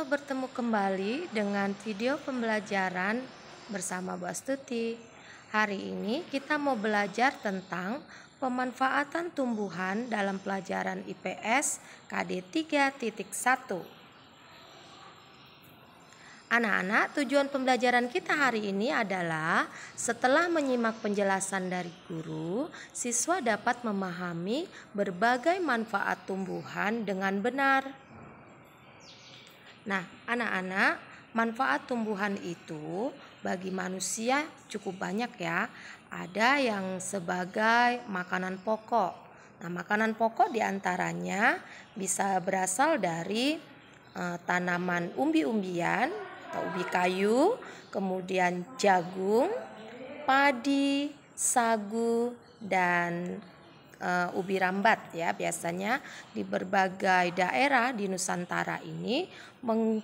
bertemu kembali dengan video pembelajaran bersama Bu Astuti. Hari ini kita mau belajar tentang pemanfaatan tumbuhan dalam pelajaran IPS KD 3.1. Anak-anak, tujuan pembelajaran kita hari ini adalah setelah menyimak penjelasan dari guru, siswa dapat memahami berbagai manfaat tumbuhan dengan benar. Nah, anak-anak, manfaat tumbuhan itu bagi manusia cukup banyak ya. Ada yang sebagai makanan pokok. Nah, makanan pokok diantaranya bisa berasal dari tanaman umbi-umbian atau ubi kayu, kemudian jagung, padi, sagu, dan ubi rambat ya. Biasanya di berbagai daerah di Nusantara ini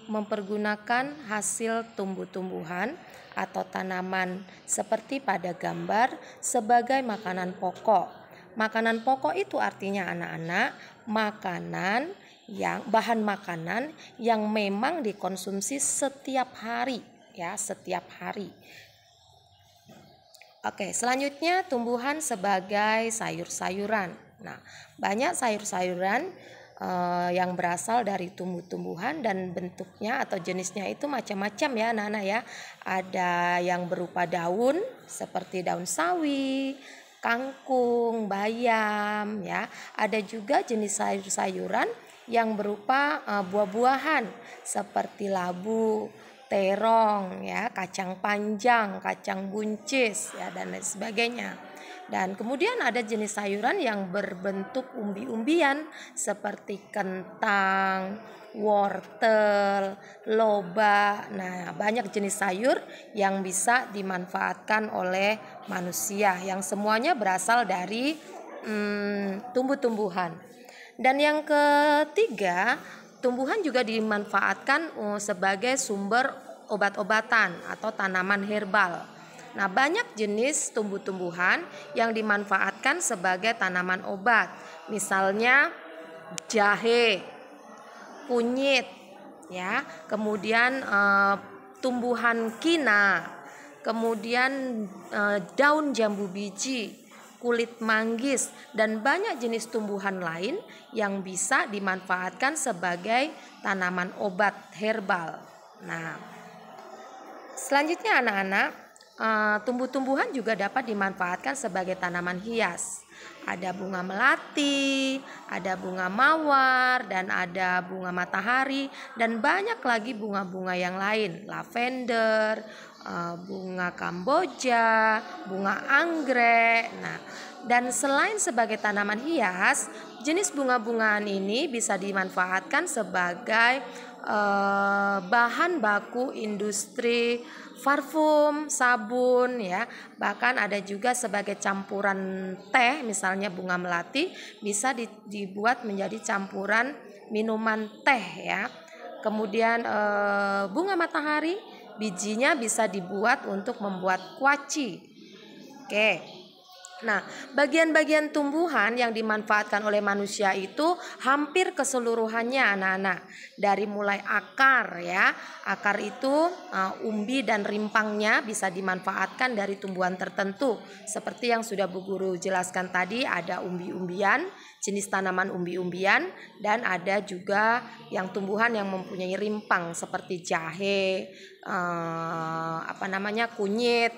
mempergunakan hasil tumbuh-tumbuhan atau tanaman seperti pada gambar sebagai makanan pokok. Makanan pokok itu artinya anak-anak bahan makanan yang memang dikonsumsi setiap hari ya, setiap hari. Oke, selanjutnya tumbuhan sebagai sayur-sayuran. Nah, banyak sayur-sayuran yang berasal dari tumbuh-tumbuhan dan bentuknya atau jenisnya itu macam-macam ya anak-anak ya. Ada yang berupa daun seperti daun sawi, kangkung, bayam ya. Ada juga jenis sayur-sayuran yang berupa buah-buahan seperti labu, terong ya, kacang panjang, kacang buncis ya, dan lain sebagainya. Dan kemudian ada jenis sayuran yang berbentuk umbi-umbian seperti kentang, wortel, lobak. Nah, banyak jenis sayur yang bisa dimanfaatkan oleh manusia yang semuanya berasal dari tumbuh-tumbuhan. Dan yang ketiga, tumbuhan juga dimanfaatkan sebagai sumber obat-obatan atau tanaman herbal. Nah, banyak jenis tumbuh-tumbuhan yang dimanfaatkan sebagai tanaman obat. Misalnya jahe, kunyit, ya, kemudian tumbuhan kina, kemudian daun jambu biji, kulit manggis, dan banyak jenis tumbuhan lain yang bisa dimanfaatkan sebagai tanaman obat herbal. Nah, selanjutnya anak-anak, tumbuh-tumbuhan juga dapat dimanfaatkan sebagai tanaman hias. Ada bunga melati, ada bunga mawar, dan ada bunga matahari, dan banyak lagi bunga-bunga yang lain, lavender, bunga kamboja, bunga anggrek. Nah, dan selain sebagai tanaman hias, jenis bunga-bungaan ini bisa dimanfaatkan sebagai bahan baku industri parfum, sabun ya. Bahkan ada juga sebagai campuran teh, misalnya bunga melati bisa dibuat menjadi campuran minuman teh ya. Kemudian bunga matahari bijinya bisa dibuat untuk membuat kuaci. Oke. Nah, bagian-bagian tumbuhan yang dimanfaatkan oleh manusia itu hampir keseluruhannya anak-anak. Dari mulai akar ya. Akar itu umbi dan rimpangnya bisa dimanfaatkan dari tumbuhan tertentu. Seperti yang sudah Bu Guru jelaskan tadi, ada umbi-umbian, jenis tanaman umbi-umbian, dan ada juga yang tumbuhan yang mempunyai rimpang seperti jahe, kunyit.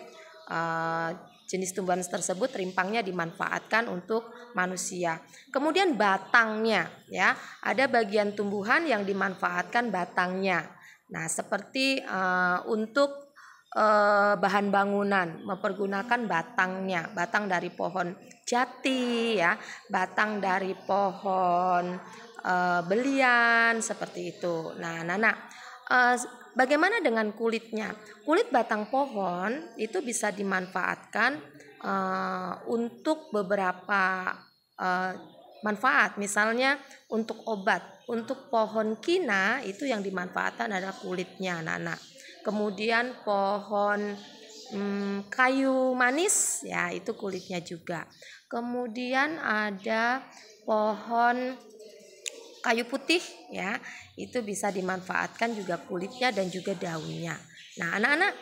Jenis tumbuhan tersebut rimpangnya dimanfaatkan untuk manusia. Kemudian batangnya ya, ada bagian tumbuhan yang dimanfaatkan batangnya. Nah, seperti untuk bahan bangunan mempergunakan batangnya, batang dari pohon jati ya, batang dari pohon belian seperti itu. Nah, bagaimana dengan kulitnya? Kulit batang pohon itu bisa dimanfaatkan untuk beberapa manfaat. Misalnya untuk obat. Untuk pohon kina itu yang dimanfaatkan adalah kulitnya anak-anak. Kemudian pohon kayu manis ya, itu kulitnya juga. Kemudian ada pohon kayu putih ya, itu bisa dimanfaatkan juga kulitnya dan juga daunnya. Nah anak-anak,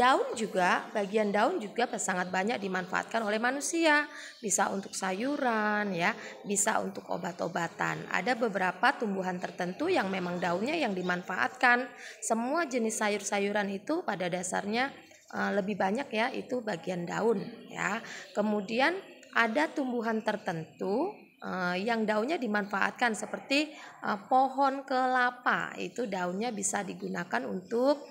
daun juga, bagian daun juga sangat banyak dimanfaatkan oleh manusia. Bisa untuk sayuran ya, bisa untuk obat-obatan. Ada beberapa tumbuhan tertentu yang memang daunnya yang dimanfaatkan. Semua jenis sayur-sayuran itu pada dasarnya lebih banyak ya itu bagian daun ya. Kemudian ada tumbuhan tertentu yang daunnya dimanfaatkan seperti pohon kelapa, itu daunnya bisa digunakan untuk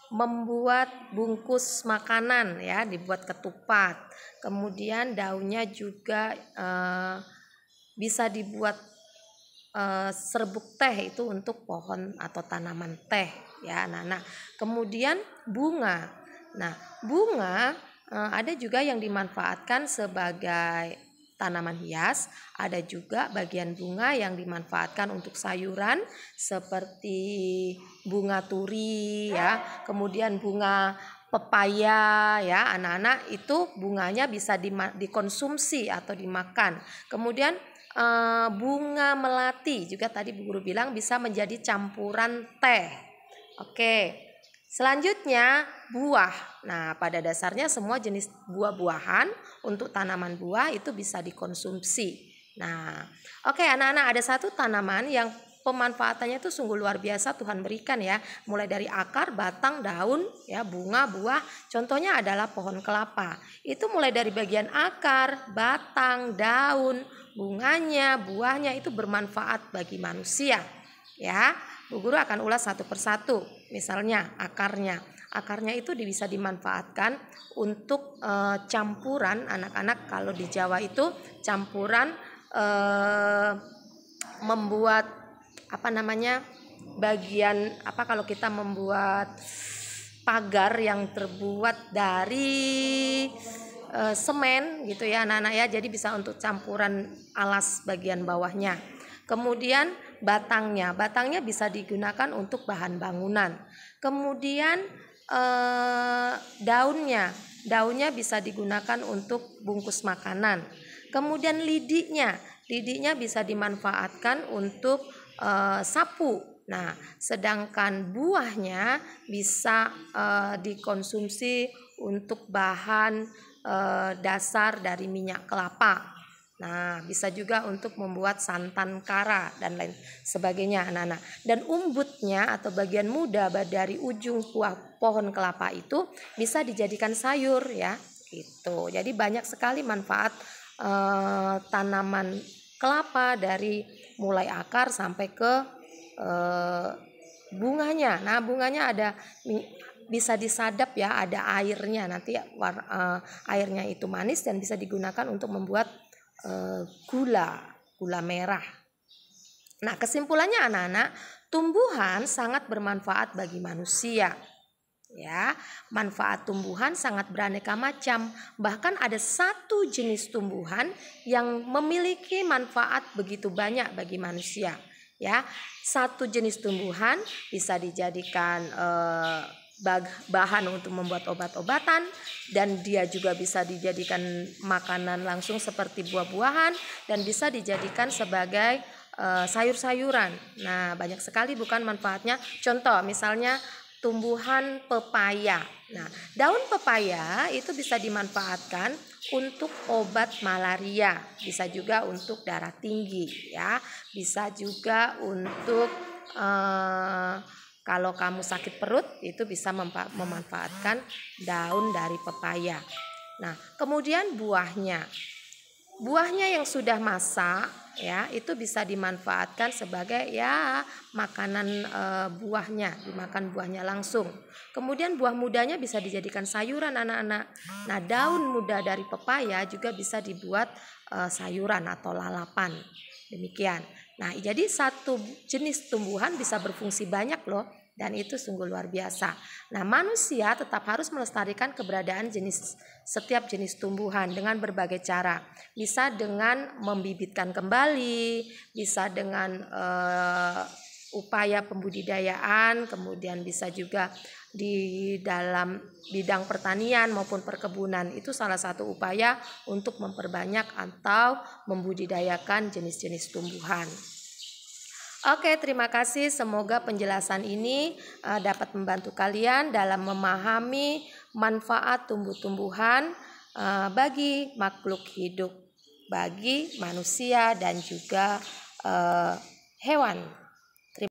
membuat bungkus makanan ya, dibuat ketupat. Kemudian daunnya juga bisa dibuat serbuk teh, itu untuk pohon atau tanaman teh ya anak-anak. Kemudian bunga. Nah bunga ada juga yang dimanfaatkan sebagai tanaman hias, ada juga bagian bunga yang dimanfaatkan untuk sayuran seperti bunga turi ya, kemudian bunga pepaya ya anak-anak, itu bunganya bisa dikonsumsi atau dimakan. Kemudian bunga melati juga tadi Bu Guru bilang bisa menjadi campuran teh. Oke. Selanjutnya buah. Nah, pada dasarnya semua jenis buah-buahan untuk tanaman buah itu bisa dikonsumsi. Nah, oke anak-anak, ada satu tanaman yang pemanfaatannya itu sungguh luar biasa Tuhan berikan ya. Mulai dari akar, batang, daun, ya, bunga, buah. Contohnya adalah pohon kelapa. Itu mulai dari bagian akar, batang, daun, bunganya, buahnya itu bermanfaat bagi manusia. Ya, Bu Guru akan ulas satu persatu. Misalnya akarnya. Akarnya itu bisa dimanfaatkan untuk campuran anak-anak, kalau di Jawa itu campuran membuat bagian kalau kita membuat pagar yang terbuat dari semen gitu ya anak-anak ya, jadi bisa untuk campuran alas bagian bawahnya. Kemudian batangnya bisa digunakan untuk bahan bangunan. Kemudian daunnya bisa digunakan untuk bungkus makanan. Kemudian lidinya bisa dimanfaatkan untuk sapu. Nah, sedangkan buahnya bisa dikonsumsi untuk bahan dasar dari minyak kelapa. Nah, bisa juga untuk membuat santan kara dan lain sebagainya anak-anak. Dan umbutnya atau bagian muda dari ujung pohon kelapa itu bisa dijadikan sayur ya, gitu. Jadi banyak sekali manfaat tanaman kelapa dari mulai akar sampai ke bunganya. Nah, bunganya ada bisa disadap ya, ada airnya, nanti airnya itu manis dan bisa digunakan untuk membuat gula merah. Nah, kesimpulannya anak-anak, tumbuhan sangat bermanfaat bagi manusia. Ya, manfaat tumbuhan sangat beraneka macam. Bahkan ada satu jenis tumbuhan yang memiliki manfaat begitu banyak bagi manusia. Ya, satu jenis tumbuhan bisa dijadikan bahan untuk membuat obat-obatan, dan dia juga bisa dijadikan makanan langsung seperti buah-buahan, dan bisa dijadikan sebagai sayur-sayuran. Nah, banyak sekali bukan manfaatnya. Contoh misalnya tumbuhan pepaya. Nah, daun pepaya itu bisa dimanfaatkan untuk obat malaria, bisa juga untuk darah tinggi ya, bisa juga untuk kalau kamu sakit perut itu bisa memanfaatkan daun dari pepaya. Nah, kemudian buahnya yang sudah masak ya, itu bisa dimanfaatkan sebagai ya makanan buahnya, dimakan buahnya langsung. Kemudian buah mudanya bisa dijadikan sayuran anak-anak. Nah, daun muda dari pepaya juga bisa dibuat sayuran atau lalapan. Demikian. Nah, jadi satu jenis tumbuhan bisa berfungsi banyak loh, dan itu sungguh luar biasa. Nah, manusia tetap harus melestarikan keberadaan setiap jenis tumbuhan dengan berbagai cara. Bisa dengan membibitkan kembali, bisa dengan upaya pembudidayaan, kemudian bisa juga di dalam bidang pertanian maupun perkebunan. Itu salah satu upaya untuk memperbanyak atau membudidayakan jenis-jenis tumbuhan. Oke, terima kasih. Semoga penjelasan ini dapat membantu kalian dalam memahami manfaat tumbuh-tumbuhan bagi makhluk hidup, bagi manusia dan juga hewan.